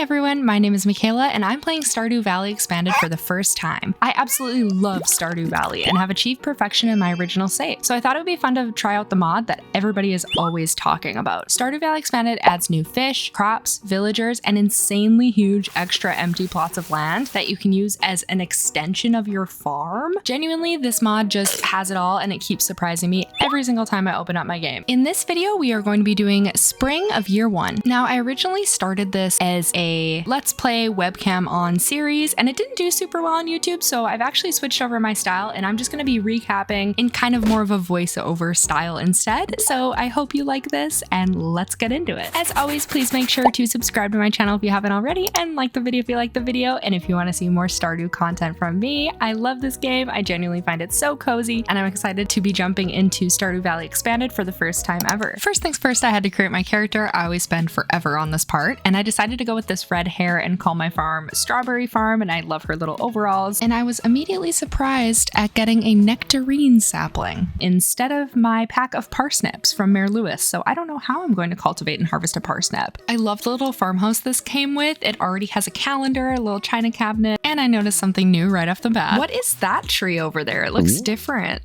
Hey everyone, my name is Michaela and I'm playing Stardew Valley Expanded for the first time. I absolutely love Stardew Valley and have achieved perfection in my original save, so I thought it would be fun to try out the mod that everybody is always talking about. Stardew Valley Expanded adds new fish, crops, villagers, and insanely huge extra empty plots of land that you can use as an extension of your farm. Genuinely, this mod just has it all and it keeps surprising me every single time I open up my game. In this video, we are going to be doing Spring of Year 1. Now, I originally started this as a Let's Play webcam on series, and it didn't do super well on YouTube, so I've actually switched over my style, and I'm just going to be recapping in kind of more of a voiceover style instead. So I hope you like this, and let's get into it. As always, please make sure to subscribe to my channel if you haven't already, and like the video if you like the video. And if you want to see more Stardew content from me, I love this game. I genuinely find it so cozy, and I'm excited to be jumping into Stardew Valley Expanded for the first time ever. First things first, I had to create my character. I always spend forever on this part, and I decided to go with this red hair and call my farm Strawberry Farm, and I love her little overalls. And I was immediately surprised at getting a nectarine sapling instead of my pack of parsnips from Mayor Lewis, so I don't know how I'm going to cultivate and harvest a parsnip. I love the little farmhouse this came with. It already has a calendar, a little china cabinet, and I noticed something new right off the bat. What is that tree over there? It looks different.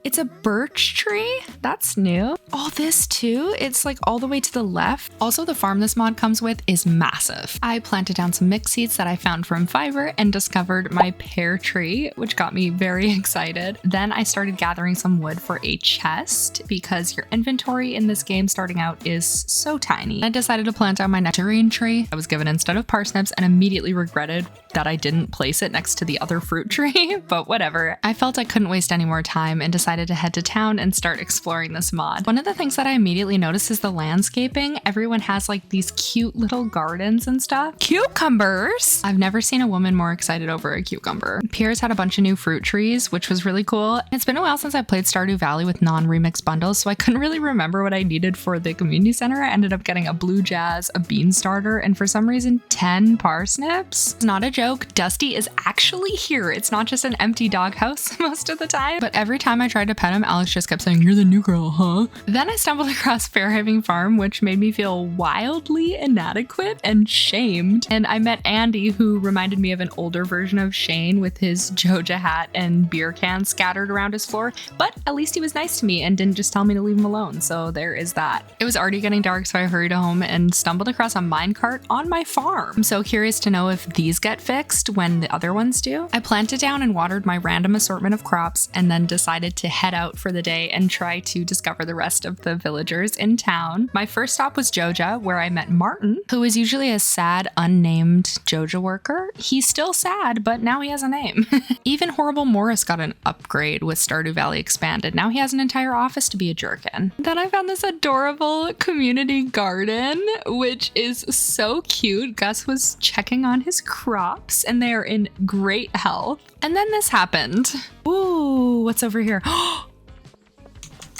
It's a birch tree? That's new. Oh, this too? It's like all the way to the left. Also, the farm this mod comes with is massive. I planted down some mixed seeds that I found from Fiverr and discovered my pear tree, which got me very excited. Then I started gathering some wood for a chest because your inventory in this game starting out is so tiny. I decided to plant down my nectarine tree I was given instead of parsnips and immediately regretted that I didn't place it next to the other fruit tree, but whatever. I felt I couldn't waste any more time and decided to head to town and start exploring this mod. One of the things that I immediately noticed is the landscaping. Everyone has like these cute little gardens and stuff. Cucumbers! I've never seen a woman more excited over a cucumber. Pierre's had a bunch of new fruit trees, which was really cool. It's been a while since I played Stardew Valley with non-remix bundles, so I couldn't really remember what I needed for the community center. I ended up getting a blue jazz, a bean starter, and for some reason 10 parsnips. It's not a joke. Dusty is actually here. It's not just an empty doghouse most of the time, but every time I tried to pet him, Alex just kept saying, "You're the new girl, huh?" Then I stumbled across Fairhaven Farm, which made me feel wildly inadequate and shamed. And I met Andy, who reminded me of an older version of Shane with his Joja hat and beer cans scattered around his floor. But at least he was nice to me and didn't just tell me to leave him alone. So there is that. It was already getting dark, so I hurried home and stumbled across a minecart on my farm. I'm so curious to know if these get fixed when the other ones do. I planted down and watered my random assortment of crops and then decided to head out for the day and try to discover the rest of the villagers in town. My first stop was Joja, where I met Martin, who is usually a sad, unnamed Joja worker. He's still sad, but now he has a name. Even Horrible Morris got an upgrade with Stardew Valley Expanded. Now he has an entire office to be a jerk in. Then I found this adorable community garden, which is so cute. Gus was checking on his crops and they are in great health. And then this happened. Ooh, what's over here?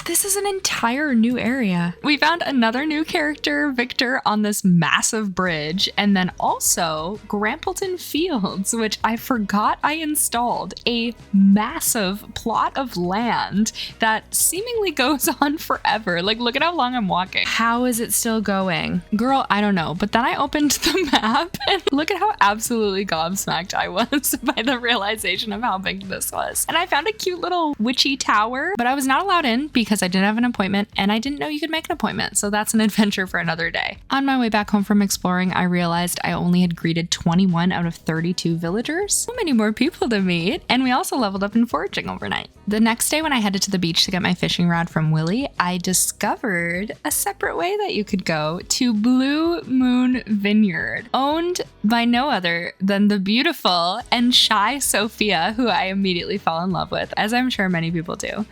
This is an entire new area. We found another new character, Victor, on this massive bridge, and then also Grampleton Fields, which I forgot I installed, a massive plot of land that seemingly goes on forever. Like, look at how long I'm walking. How is it still going? Girl, I don't know. But then I opened the map and look at how absolutely gobsmacked I was by the realization of how big this was. And I found a cute little witchy tower, but I was not allowed in because I didn't have an appointment and I didn't know you could make an appointment. So that's an adventure for another day. On my way back home from exploring, I realized I only had greeted 21 out of 32 villagers. So many more people to meet. And we also leveled up in foraging overnight. The next day when I headed to the beach to get my fishing rod from Willie, I discovered a separate way that you could go to Blue Moon Vineyard, owned by no other than the beautiful and shy Sophia, who I immediately fell in love with, as I'm sure many people do.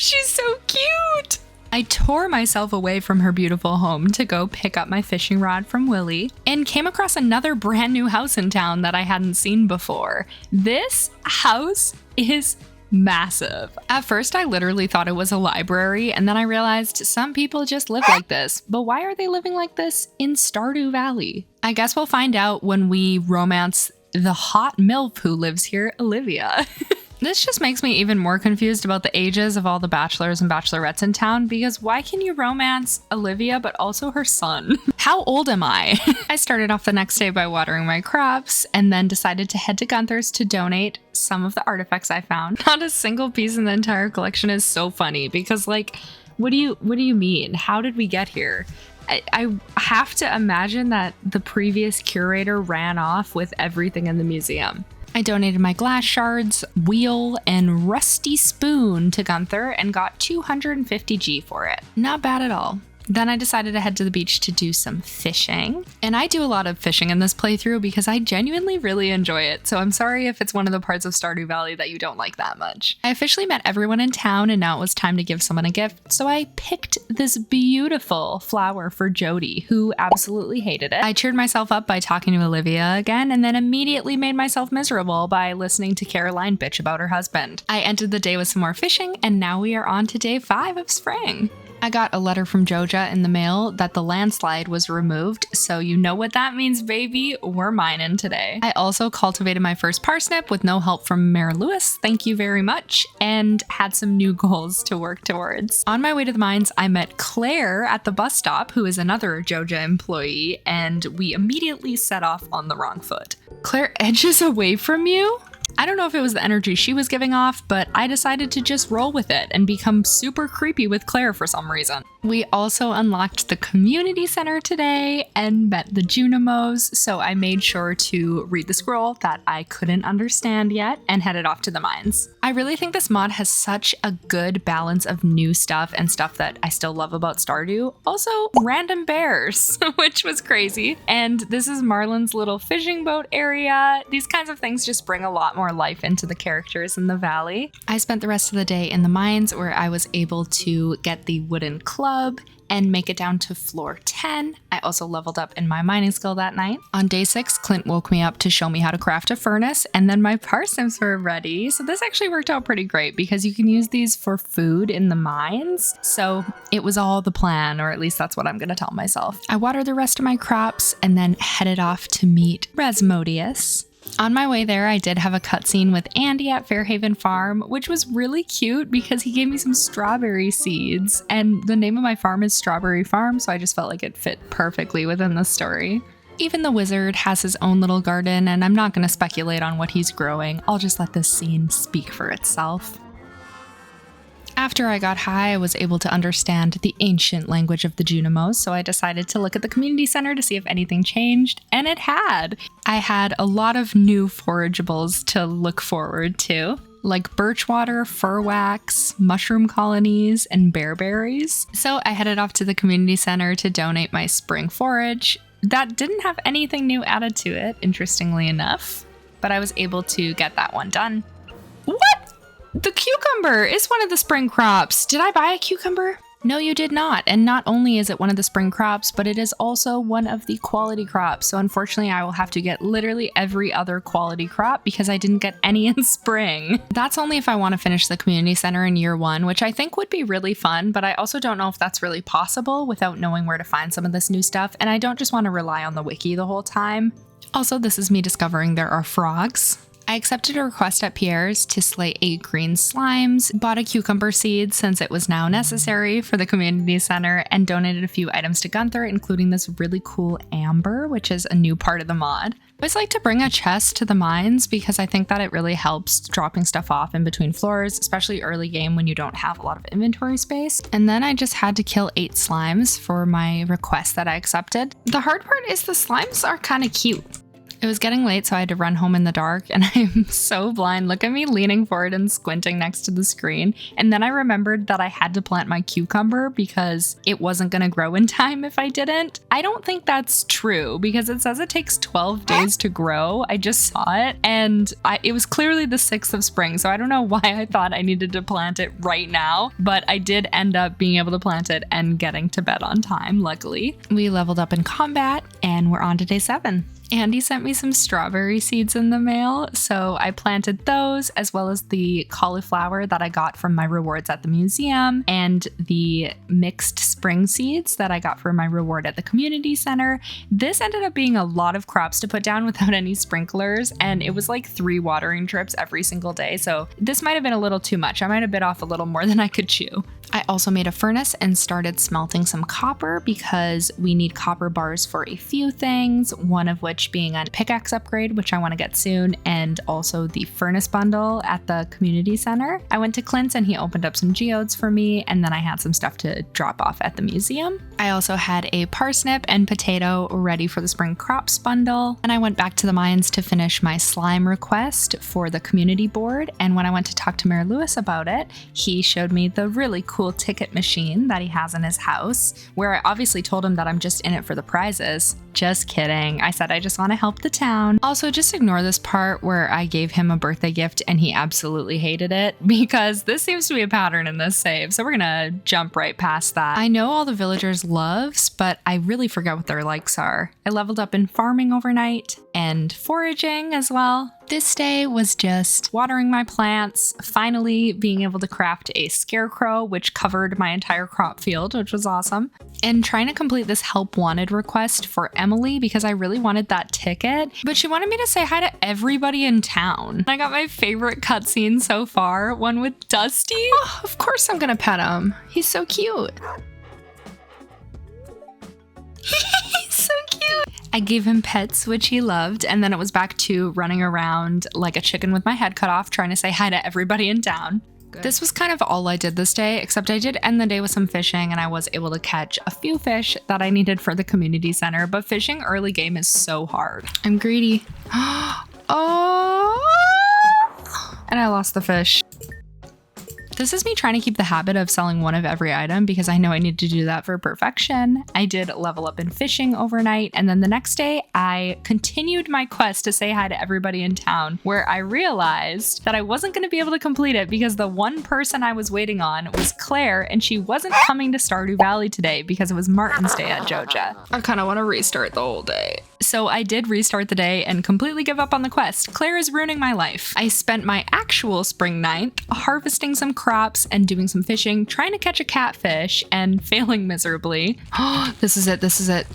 She's so cute! I tore myself away from her beautiful home to go pick up my fishing rod from Willie and came across another brand new house in town that I hadn't seen before. This house is massive. At first, I literally thought it was a library, and then I realized some people just live like this. But why are they living like this in Stardew Valley? I guess we'll find out when we romance the hot MILF who lives here, Olivia. This just makes me even more confused about the ages of all the bachelors and bachelorettes in town, because why can you romance Olivia but also her son? How old am I? I started off the next day by watering my crops and then decided to head to Gunther's to donate some of the artifacts I found. Not a single piece in the entire collection is so funny because, like, what do you mean? How did we get here? I have to imagine that the previous curator ran off with everything in the museum. I donated my glass shards, wheel, and rusty spoon to Gunther and got 250G for it. Not bad at all. Then I decided to head to the beach to do some fishing. And I do a lot of fishing in this playthrough because I genuinely really enjoy it, so I'm sorry if it's one of the parts of Stardew Valley that you don't like that much. I officially met everyone in town and now it was time to give someone a gift, so I picked this beautiful flower for Jody, who absolutely hated it. I cheered myself up by talking to Olivia again and then immediately made myself miserable by listening to Caroline bitch about her husband. I ended the day with some more fishing and now we are on to day 5 of spring. I got a letter from Joja in the mail that the landslide was removed, so you know what that means, baby. We're mining today. I also cultivated my first parsnip with no help from Mayor Lewis, thank you very much, and had some new goals to work towards. On my way to the mines, I met Claire at the bus stop, who is another Joja employee, and we immediately set off on the wrong foot. Claire edges away from you? I don't know if it was the energy she was giving off, but I decided to just roll with it and become super creepy with Claire for some reason. We also unlocked the community center today and met the Junimos, so I made sure to read the scroll that I couldn't understand yet and headed off to the mines. I really think this mod has such a good balance of new stuff and stuff that I still love about Stardew. Also, random bears, which was crazy. And this is Marlin's little fishing boat area. These kinds of things just bring a lot more life into the characters in the valley. I spent the rest of the day in the mines where I was able to get the wooden club and make it down to floor 10. I also leveled up in my mining skill that night. On day 6, Clint woke me up to show me how to craft a furnace, and then my parsnips were ready. So this actually worked out pretty great because you can use these for food in the mines. So it was all the plan, or at least that's what I'm gonna tell myself. I watered the rest of my crops and then headed off to meet Rasmodius. On my way there, I did have a cutscene with Andy at Fairhaven Farm, which was really cute because he gave me some strawberry seeds, and the name of my farm is Strawberry Farm, so I just felt like it fit perfectly within the story. Even the wizard has his own little garden, and I'm not going to speculate on what he's growing. I'll just let this scene speak for itself. After I got high, I was able to understand the ancient language of the Junimos, so I decided to look at the community center to see if anything changed, and it had. I had a lot of new forageables to look forward to, like birchwater, fir wax, mushroom colonies, and bearberries. So I headed off to the community center to donate my spring forage. That didn't have anything new added to it, interestingly enough, but I was able to get that one done. What? The cucumber is one of the spring crops. Did I buy a cucumber? No, you did not. And not only is it one of the spring crops, but it is also one of the quality crops. So unfortunately, I will have to get literally every other quality crop because I didn't get any in spring. That's only if I want to finish the community center in year 1, which I think would be really fun, but I also don't know if that's really possible without knowing where to find some of this new stuff. And I don't just want to rely on the wiki the whole time. Also, this is me discovering there are frogs. I accepted a request at Pierre's to slay 8 green slimes, bought a cucumber seed since it was now necessary for the community center, and donated a few items to Gunther, including this really cool amber, which is a new part of the mod. I always like to bring a chest to the mines because I think that it really helps dropping stuff off in between floors, especially early game when you don't have a lot of inventory space. And then I just had to kill 8 slimes for my request that I accepted. The hard part is the slimes are kind of cute. It was getting late, so I had to run home in the dark, and I'm so blind. Look at me leaning forward and squinting next to the screen. And then I remembered that I had to plant my cucumber because it wasn't going to grow in time if I didn't. I don't think that's true because it says it takes 12 days to grow. I just saw it, and it was clearly the 6th of spring, so I don't know why I thought I needed to plant it right now, but I did end up being able to plant it and getting to bed on time, luckily. We leveled up in combat, and we're on to day 7. Andy sent me some strawberry seeds in the mail, so I planted those as well as the cauliflower that I got from my rewards at the museum and the mixed spring seeds that I got for my reward at the community center. This ended up being a lot of crops to put down without any sprinklers, and it was like 3 watering trips every single day, so this might have been a little too much. I might have bit off a little more than I could chew. I also made a furnace and started smelting some copper because we need copper bars for a few things, one of which being a pickaxe upgrade, which I want to get soon, and also the furnace bundle at the community center. I went to Clint's and he opened up some geodes for me, and then I had some stuff to drop off at the museum. I also had a parsnip and potato ready for the spring crops bundle, and I went back to the mines to finish my slime request for the community board, and when I went to talk to Mayor Lewis about it, he showed me the really cool ticket machine that he has in his house, where I obviously told him that I'm just in it for the prizes. Just kidding. I said I just want to help the town. Also, just ignore this part where I gave him a birthday gift and he absolutely hated it, because this seems to be a pattern in this save, so we're gonna jump right past that. I know all the villagers' loves, but I really forget what their likes are. I leveled up in farming overnight and foraging as well. This day was just watering my plants, finally being able to craft a scarecrow, which covered my entire crop field, which was awesome, and trying to complete this help wanted request for Emily because I really wanted that ticket, but she wanted me to say hi to everybody in town. I got my favorite cutscene so far, one with Dusty. Oh, of course I'm gonna pet him. He's so cute. He's so cute. I gave him pets, which he loved, and then it was back to running around like a chicken with my head cut off, trying to say hi to everybody in town. Good. This was kind of all I did this day, except I did end the day with some fishing, and I was able to catch a few fish that I needed for the community center, but fishing early game is so hard. I'm greedy. Oh! And I lost the fish. This is me trying to keep the habit of selling one of every item because I know I need to do that for perfection. I did level up in fishing overnight, and then the next day I continued my quest to say hi to everybody in town, where I realized that I wasn't going to be able to complete it because the one person I was waiting on was Claire, and she wasn't coming to Stardew Valley today because it was Martin's day at Joja. I kind of want to restart the whole day. So I did restart the day and completely give up on the quest. Claire is ruining my life. I spent my actual spring 9th harvesting some crops and doing some fishing, trying to catch a catfish and failing miserably. This is it. This is it.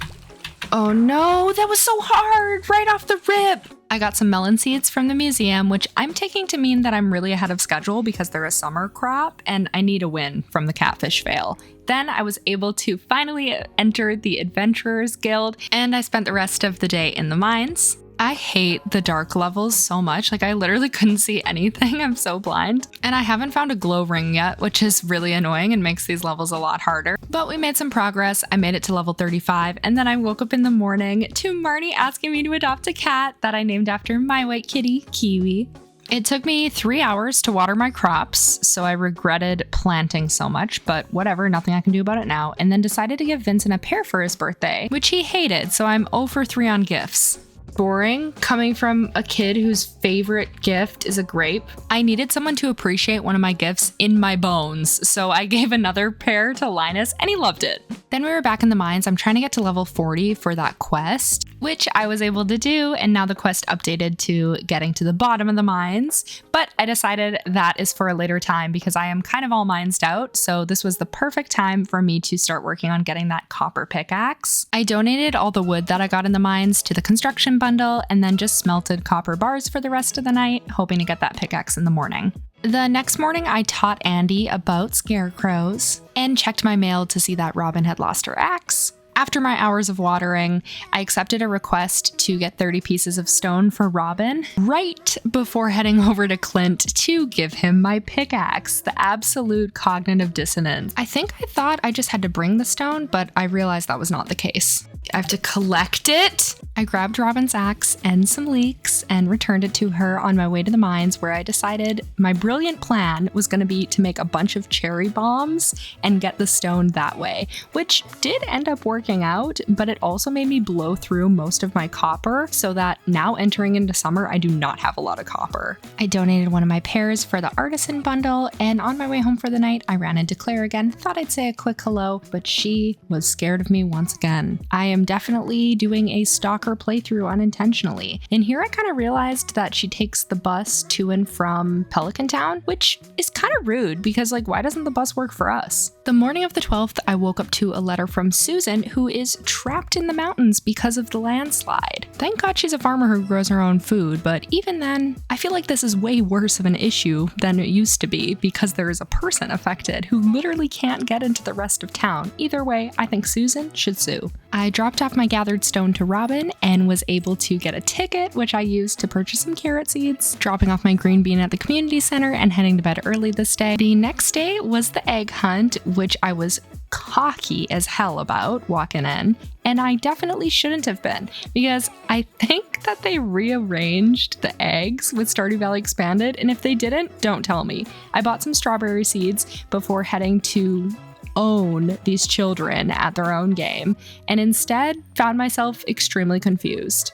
Oh no, that was so hard right off the rip. I got some melon seeds from the museum, which I'm taking to mean that I'm really ahead of schedule because they're a summer crop and I need a win from the catfish fail. Then I was able to finally enter the Adventurers Guild, and I spent the rest of the day in the mines. I hate the dark levels so much. Like, I literally couldn't see anything. I'm so blind. And I haven't found a glow ring yet, which is really annoying and makes these levels a lot harder. But we made some progress. I made it to level 35, and then I woke up in the morning to Marnie asking me to adopt a cat that I named after my white kitty, Kiwi. It took me 3 hours to water my crops, so I regretted planting so much, but whatever, nothing I can do about it now, and then decided to give Vincent a pear for his birthday, which he hated, so I'm 0 for 3 on gifts. Boring, coming from a kid whose favorite gift is a grape. I needed someone to appreciate one of my gifts in my bones, so I gave another pear to Linus, and he loved it. Then we were back in the mines. I'm trying to get to level 40 for that quest, which I was able to do, and now the quest updated to getting to the bottom of the mines, but I decided that is for a later time because I am kind of all minesed out, so this was the perfect time for me to start working on getting that copper pickaxe. I donated all the wood that I got in the mines to the construction bundle, and then just smelted copper bars for the rest of the night, hoping to get that pickaxe in the morning. The next morning, I taught Andy about scarecrows and checked my mail to see that Robin had lost her axe. After my hours of watering, I accepted a request to get 30 pieces of stone for Robin right before heading over to Clint to give him my pickaxe. The absolute cognitive dissonance. I think I thought I just had to bring the stone, but I realized that was not the case. I have to collect it. I grabbed Robin's axe and some leeks and returned it to her on my way to the mines, where I decided my brilliant plan was going to be to make a bunch of cherry bombs and get the stone that way, which did end up working out, but it also made me blow through most of my copper, so that now entering into summer, I do not have a lot of copper. I donated one of my pears for the artisan bundle, and on my way home for the night, I ran into Claire again. Thought I'd say a quick hello, but she was scared of me once again. I am definitely doing a stalker playthrough unintentionally. And here I kind of realized that she takes the bus to and from Pelican Town, which is kind of rude because like, why doesn't the bus work for us? The morning of the 12th, I woke up to a letter from Susan, who is trapped in the mountains because of the landslide. Thank God she's a farmer who grows her own food, but even then, I feel like this is way worse of an issue than it used to be because there is a person affected who literally can't get into the rest of town. Either way, I think Susan should sue. I dropped off my gathered stone to Robin and was able to get a ticket, which I used to purchase some carrot seeds, dropping off my green bean at the community center and heading to bed early this day. The next day was the egg hunt, which I was cocky as hell about walking in, and I definitely shouldn't have been because I think that they rearranged the eggs with Stardew Valley Expanded, and if they didn't, don't tell me. I bought some strawberry seeds before heading to own these children at their own game, and instead found myself extremely confused.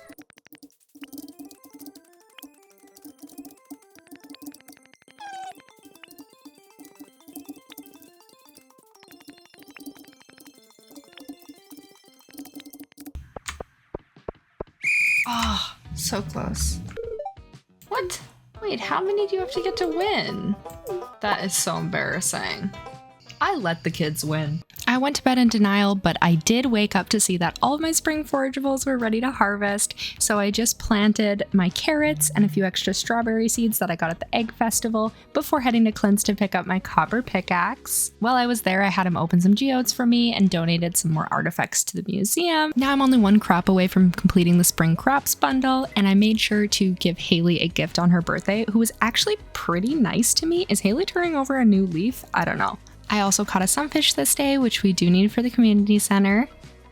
Oh, so close. What? Wait, how many do you have to get to win? That is so embarrassing. I let the kids win. I went to bed in denial, but I did wake up to see that all of my spring forageables were ready to harvest, so I just planted my carrots and a few extra strawberry seeds that I got at the Egg Festival before heading to Clint's to pick up my copper pickaxe. While I was there, I had him open some geodes for me and donated some more artifacts to the museum. Now I'm only one crop away from completing the spring crops bundle, and I made sure to give Haley a gift on her birthday, who was actually pretty nice to me. Is Haley turning over a new leaf? I don't know. I also caught a sunfish this day, which we do need for the community center.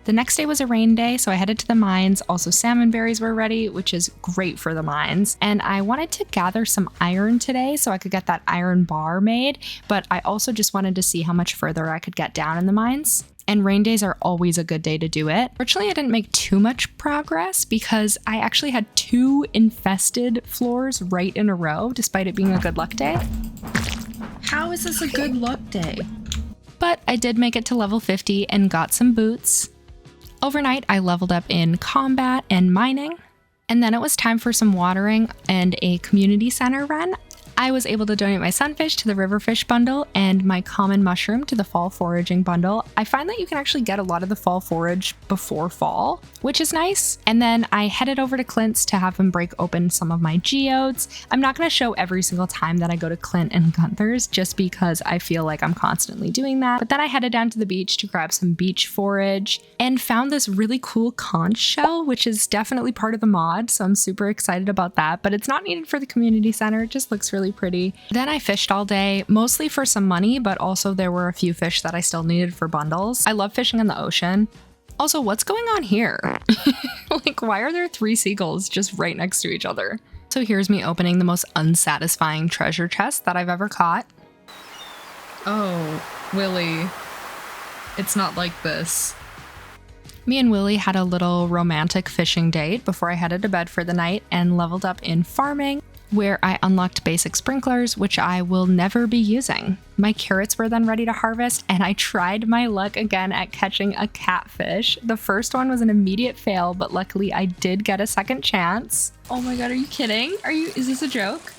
The next day was a rain day, so I headed to the mines. Also, salmon berries were ready, which is great for the mines. And I wanted to gather some iron today so I could get that iron bar made, but I also just wanted to see how much further I could get down in the mines. And rain days are always a good day to do it. Fortunately, I didn't make too much progress because I actually had 2 infested floors right in a row, despite it being a good luck day. How is this a good luck day? But I did make it to level 50 and got some boots. Overnight, I leveled up in combat and mining. And then it was time for some watering and a community center run. I was able to donate my sunfish to the riverfish bundle and my common mushroom to the fall foraging bundle. I find that you can actually get a lot of the fall forage before fall, which is nice. And then I headed over to Clint's to have him break open some of my geodes. I'm not going to show every single time that I go to Clint and Gunther's just because I feel like I'm constantly doing that. But then I headed down to the beach to grab some beach forage and found this really cool conch shell, which is definitely part of the mod. So I'm super excited about that, but it's not needed for the community center. It just looks really pretty. Then I fished all day, mostly for some money, but also there were a few fish that I still needed for bundles. I love fishing in the ocean. Also, what's going on here? Like, why are there 3 seagulls just right next to each other? So here's me opening the most unsatisfying treasure chest that I've ever caught. Oh, Willie. It's not like this. Me and Willie had a little romantic fishing date before I headed to bed for the night and leveled up in farming, where I unlocked basic sprinklers, which I will never be using. My carrots were then ready to harvest, and I tried my luck again at catching a catfish. The first one was an immediate fail, but luckily I did get a second chance. Oh my god, are you kidding? Is this a joke?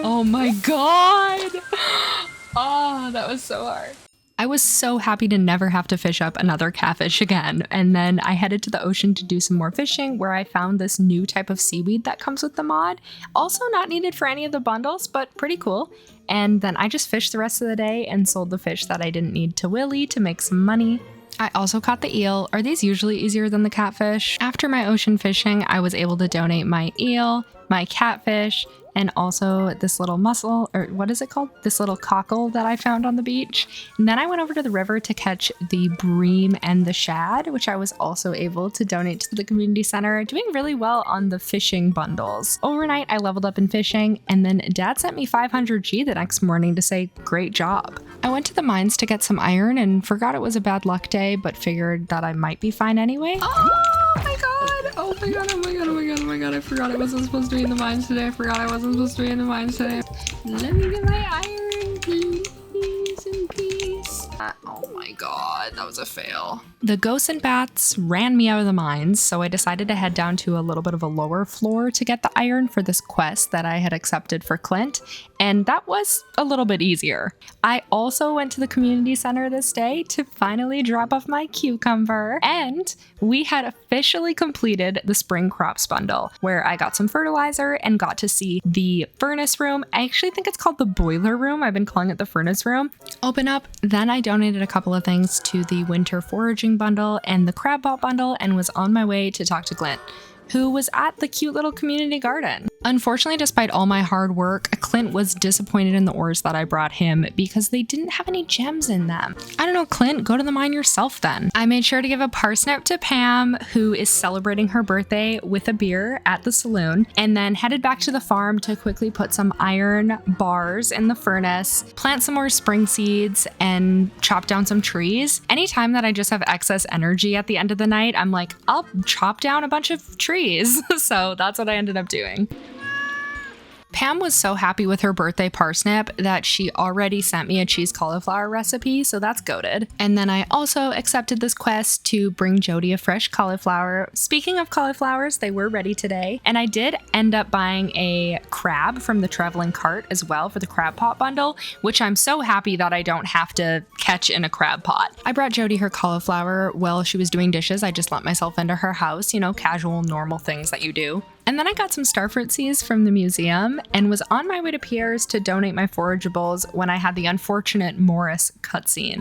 Oh my god! Oh, that was so hard. I was so happy to never have to fish up another catfish again, and then I headed to the ocean to do some more fishing where I found this new type of seaweed that comes with the mod. Also not needed for any of the bundles, but pretty cool. And then I just fished the rest of the day and sold the fish that I didn't need to Willie to make some money. I also caught the eel. Are these usually easier than the catfish? After my ocean fishing, I was able to donate my eel, my catfish, and also this little mussel, or what is it called? This little cockle that I found on the beach. And then I went over to the river to catch the bream and the shad, which I was also able to donate to the community center, doing really well on the fishing bundles. Overnight, I leveled up in fishing, and then Dad sent me 500G the next morning to say, great job. I went to the mines to get some iron and forgot it was a bad luck day, but figured that I might be fine anyway. Oh my god! Oh my god, oh my god, oh my god, oh my god, I forgot I wasn't supposed to be in the mines today. I forgot I wasn't supposed to be in the mines today. Let me get my iron, please, in peace. Oh my god, that was a fail. The ghosts and bats ran me out of the mines, so I decided to head down to a little bit of a lower floor to get the iron for this quest that I had accepted for Clint, and that was a little bit easier. I also went to the community center this day to finally drop off my cucumber, and we had officially completed the spring crops bundle, where I got some fertilizer and got to see the furnace room. I actually think it's called the boiler room. I've been calling it the furnace room. Open up. Then I donated a couple of things to the winter foraging bundle and the crab pot bundle and was on my way to talk to Clint, who was at the cute little community garden. Unfortunately, despite all my hard work, Clint was disappointed in the ores that I brought him because they didn't have any gems in them. I don't know, Clint, go to the mine yourself then. I made sure to give a parsnip to Pam, who is celebrating her birthday with a beer at the saloon, and then headed back to the farm to quickly put some iron bars in the furnace, plant some more spring seeds, and chop down some trees. Anytime that I just have excess energy at the end of the night, I'm like, I'll chop down a bunch of trees. So that's what I ended up doing. Pam was so happy with her birthday parsnip that she already sent me a cheese cauliflower recipe, so that's goated. And then I also accepted this quest to bring Jody a fresh cauliflower. Speaking of cauliflowers, they were ready today, and I did end up buying a crab from the traveling cart as well for the crab pot bundle, which I'm so happy that I don't have to catch in a crab pot. I brought Jody her cauliflower while she was doing dishes. I just let myself into her house, you know, casual, normal things that you do. And then I got some starfruit seeds from the museum and was on my way to Pierre's to donate my forageables when I had the unfortunate Morris cutscene.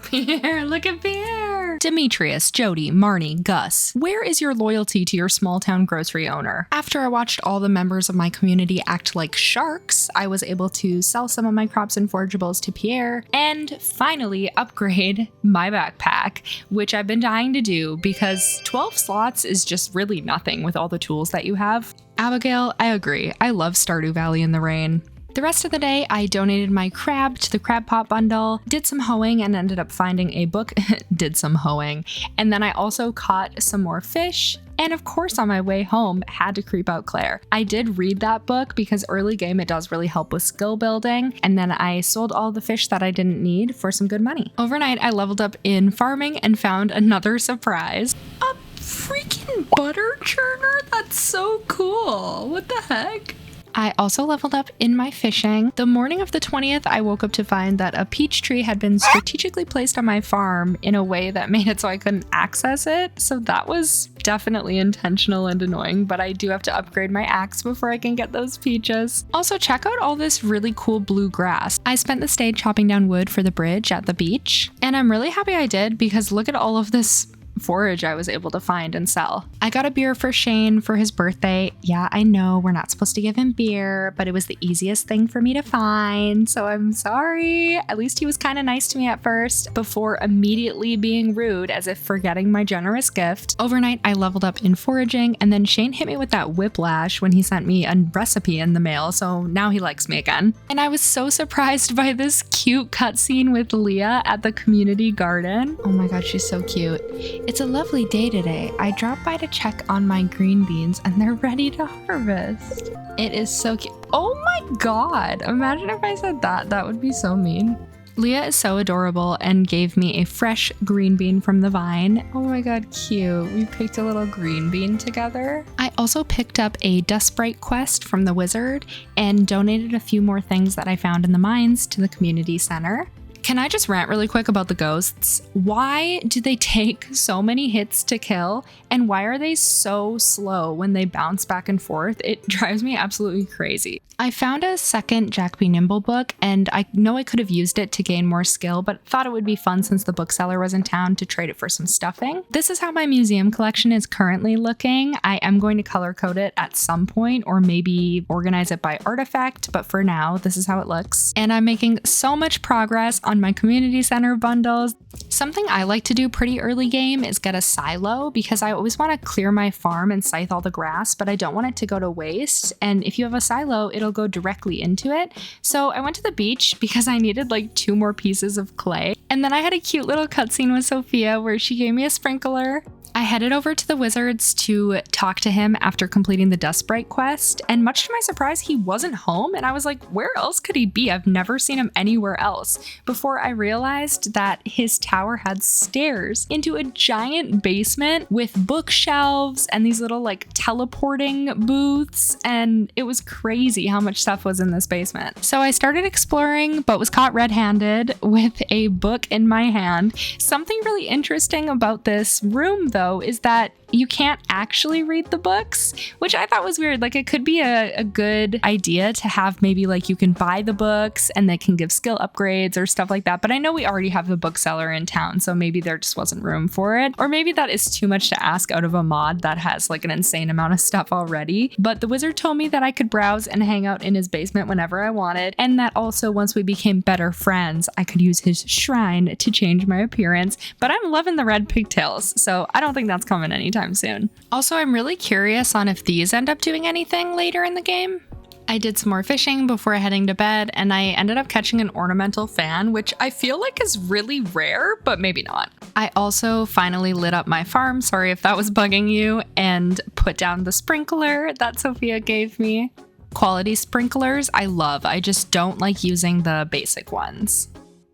Pierre, look at Pierre! Demetrius, Jody, Marnie, Gus, where is your loyalty to your small town grocery owner? After I watched all the members of my community act like sharks, I was able to sell some of my crops and forageables to Pierre and finally upgrade my backpack, which I've been dying to do because 12 slots is just really nothing with all the tools that you have. Abigail, I agree. I love Stardew Valley in the rain. The rest of the day, I donated my crab to the crab pot bundle, did some hoeing and ended up finding a book, did some hoeing, and then I also caught some more fish, and of course on my way home, had to creep out Claire. I did read that book because early game it does really help with skill building, and then I sold all the fish that I didn't need for some good money. Overnight, I leveled up in farming and found another surprise. A freaking butter churner? That's so cool. What the heck? I also leveled up in my fishing. The morning of the 20th, I woke up to find that a peach tree had been strategically placed on my farm in a way that made it so I couldn't access it. So that was definitely intentional and annoying, but I do have to upgrade my axe before I can get those peaches. Also, check out all this really cool blue grass. I spent this day chopping down wood for the bridge at the beach, and I'm really happy I did because look at all of this forage I was able to find and sell. I got a beer for Shane for his birthday. Yeah, I know we're not supposed to give him beer, but it was the easiest thing for me to find, so I'm sorry. At least he was kind of nice to me at first before immediately being rude as if forgetting my generous gift. Overnight, I leveled up in foraging, and then Shane hit me with that whiplash when he sent me a recipe in the mail, so now he likes me again. And I was so surprised by this cute cutscene with Leah at the community garden. Oh my god, she's so cute. It's a lovely day today. I dropped by to check on my green beans and they're ready to harvest. It is so cute. Oh my god. Imagine if I said that. That would be so mean. Leah is so adorable and gave me a fresh green bean from the vine. Oh my god, cute. We picked a little green bean together. I also picked up a dust sprite quest from the wizard and donated a few more things that I found in the mines to the community center. Can I just rant really quick about the ghosts? Why do they take so many hits to kill? And why are they so slow when they bounce back and forth? It drives me absolutely crazy. I found a second Jack Be Nimble book, and I know I could have used it to gain more skill, but thought it would be fun since the bookseller was in town to trade it for some stuffing. This is how my museum collection is currently looking. I am going to color code it at some point, or maybe organize it by artifact, but for now, this is how it looks. And I'm making so much progress on on my community center bundles. Something I like to do pretty early game is get a silo because I always want to clear my farm and scythe all the grass, but I don't want it to go to waste. And if you have a silo, it'll go directly into it. So I went to the beach because I needed like 2 more pieces of clay. And then I had a cute little cutscene with Sophia where she gave me a sprinkler. I headed over to the Wizards to talk to him after completing the Dust Sprite quest, and much to my surprise, he wasn't home, and I was like, where else could he be? I've never seen him anywhere else, before I realized that his tower had stairs into a giant basement with bookshelves and these little like teleporting booths, and it was crazy how much stuff was in this basement. So I started exploring, but was caught red-handed with a book in my hand. Something really interesting about this room, though, is that you can't actually read the books, which I thought was weird. Like, it could be a good idea to have maybe like you can buy the books and they can give skill upgrades or stuff like that. But I know we already have the bookseller in town, so maybe there just wasn't room for it. Or maybe that is too much to ask out of a mod that has like an insane amount of stuff already. But the wizard told me that I could browse and hang out in his basement whenever I wanted. And that also once we became better friends, I could use his shrine to change my appearance. But I'm loving the red pigtails, so I don't think that's coming anytime soon. Also, I'm really curious on if these end up doing anything later in the game. I did some more fishing before heading to bed, and I ended up catching an ornamental fan, which I feel like is really rare, but maybe not. I also finally lit up my farm, sorry if that was bugging you, and put down the sprinkler that Sophia gave me. Quality sprinklers I love, I just don't like using the basic ones.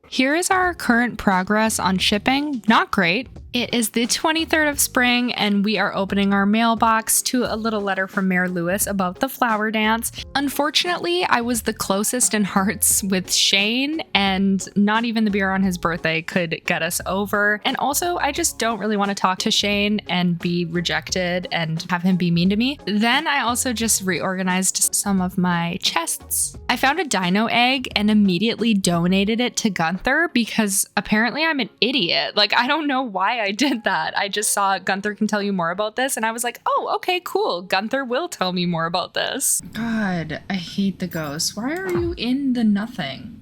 Here is our current progress on shipping. Not great. It is the 23rd of spring, and we are opening our mailbox to a little letter from Mayor Lewis about the flower dance. Unfortunately, I was the closest in hearts with Shane, and not even the beer on his birthday could get us over. And also, I just don't really want to talk to Shane and be rejected and have him be mean to me. Then I also just reorganized some of my chests. I found a dino egg and immediately donated it to Gunther because apparently I'm an idiot. Like, I don't know why I did that. I just saw Gunther can tell you more about this, and I was like, oh, okay, cool. Gunther will tell me more about this. God, I hate the ghosts. Why are you in the nothing?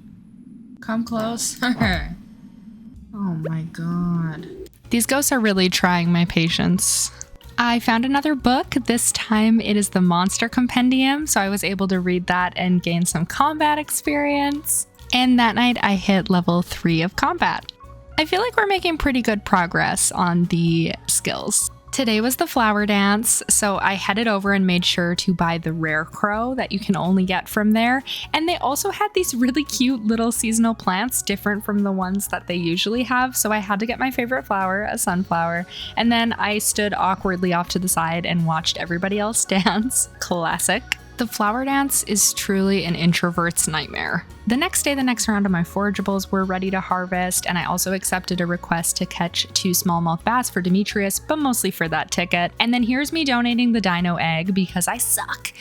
Come close. Oh my god. These ghosts are really trying my patience. I found another book. This time it is the Monster Compendium, so I was able to read that and gain some combat experience. And that night I hit level 3 of combat. I feel like we're making pretty good progress on the skills. Today was the flower dance, so I headed over and made sure to buy the rare crow that you can only get from there. And they also had these really cute little seasonal plants, different from the ones that they usually have. So I had to get my favorite flower, a sunflower. And then I stood awkwardly off to the side and watched everybody else dance. Classic. The flower dance is truly an introvert's nightmare. The next day, the next round of my forageables were ready to harvest, and I also accepted a request to catch 2 smallmouth bass for Demetrius, but mostly for that ticket. And then here's me donating the dino egg because I suck.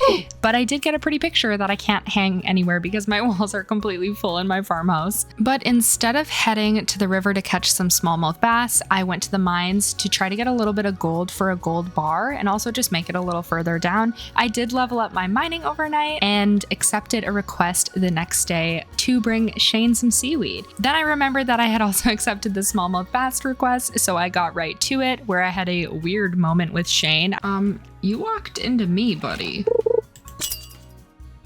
But I did get a pretty picture that I can't hang anywhere because my walls are completely full in my farmhouse. But instead of heading to the river to catch some smallmouth bass, I went to the mines to try to get a little bit of gold for a gold bar and also just make it a little further down. I did level up my mining overnight and accepted a request the next day to bring Shane some seaweed. Then I remembered that I had also accepted the smallmouth bass request, so I got right to it, where I had a weird moment with Shane. You walked into me, buddy.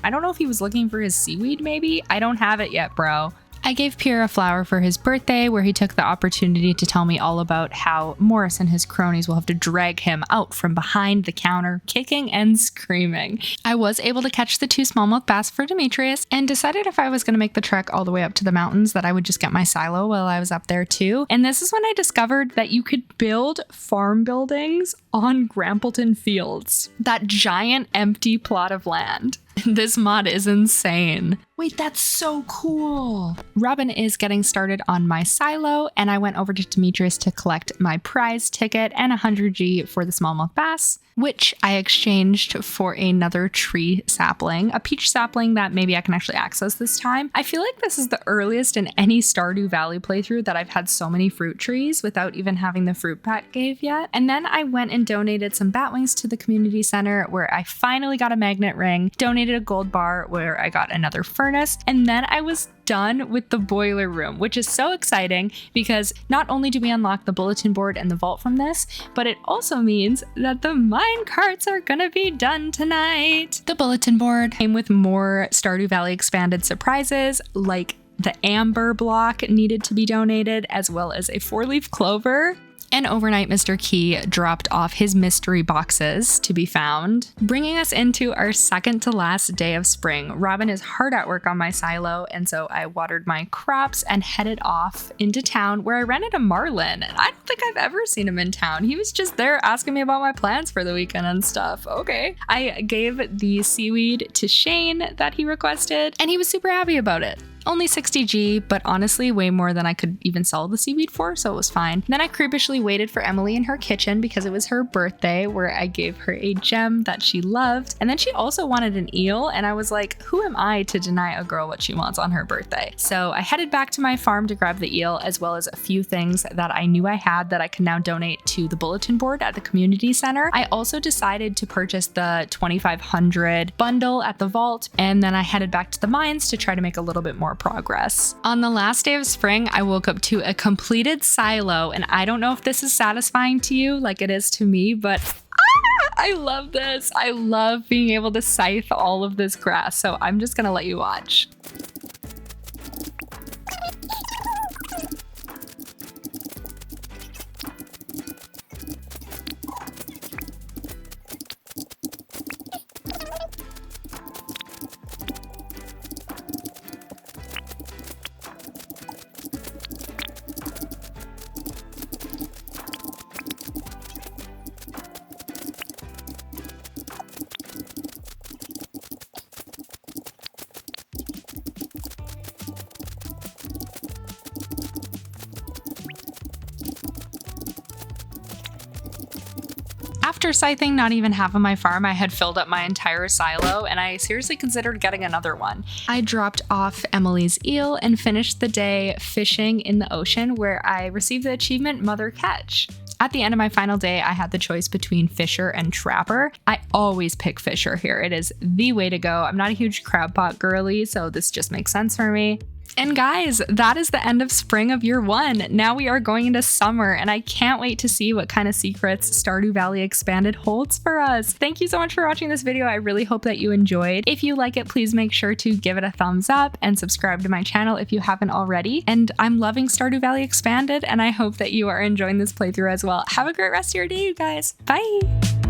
I don't know if he was looking for his seaweed, maybe? I don't have it yet, bro. I gave Pierre a flower for his birthday, where he took the opportunity to tell me all about how Morris and his cronies will have to drag him out from behind the counter, kicking and screaming. I was able to catch the 2 smallmouth bass for Demetrius and decided if I was going to make the trek all the way up to the mountains that I would just get my silo while I was up there too. And this is when I discovered that you could build farm buildings on Grampleton Fields, that giant empty plot of land. This mod is insane. Wait, that's so cool. Robin is getting started on my silo, and I went over to Demetrius to collect my prize ticket and 100G for the smallmouth bass, which I exchanged for another tree sapling, a peach sapling that maybe I can actually access this time. I feel like this is the earliest in any Stardew Valley playthrough that I've had so many fruit trees without even having the fruit pack cave yet. And then I went and donated some batwings to the community center, where I finally got a magnet ring, donated a gold bar where I got another furnace, and then I was done with the boiler room, which is so exciting because not only do we unlock the bulletin board and the vault from this, but it also means that the mine carts are gonna be done tonight. The bulletin board came with more Stardew Valley Expanded surprises, like the amber block needed to be donated, as well as a 4-leaf clover. And overnight, Mr. Key dropped off his mystery boxes to be found, bringing us into our second to last day of spring. Robin is hard at work on my silo, and so I watered my crops and headed off into town where I ran into Marlin. And I don't think I've ever seen him in town. He was just there asking me about my plans for the weekend and stuff. Okay. I gave the seaweed to Shane that he requested, and he was super happy about it. Only 60G, but honestly way more than I could even sell the seaweed for, so it was fine. Then I creepishly waited for Emily in her kitchen because it was her birthday, where I gave her a gem that she loved. And then she also wanted an eel, and I was like, who am I to deny a girl what she wants on her birthday? So I headed back to my farm to grab the eel, as well as a few things that I knew I had that I could now donate to the bulletin board at the community center. I also decided to purchase the 2500 bundle at the vault, and then I headed back to the mines to try to make a little bit more progress. On the last day of spring, I woke up to a completed silo, and I don't know if this is satisfying to you like it is to me, but I love this. I love being able to scythe all of this grass, so I'm just gonna let you watch. After scything not even half of my farm, I had filled up my entire silo, and I seriously considered getting another one. I dropped off Emily's eel and finished the day fishing in the ocean, where I received the achievement Mother Catch. At the end of my final day, I had the choice between Fisher and Trapper. I always pick Fisher here. It is the way to go. I'm not a huge crab pot girly, so this just makes sense for me. And guys, that is the end of spring of year 1. Now we are going into summer, and I can't wait to see what kind of secrets Stardew Valley Expanded holds for us. Thank you so much for watching this video. I really hope that you enjoyed. If you like it, please make sure to give it a thumbs up and subscribe to my channel if you haven't already. And I'm loving Stardew Valley Expanded, and I hope that you are enjoying this playthrough as well. Have a great rest of your day, you guys. Bye!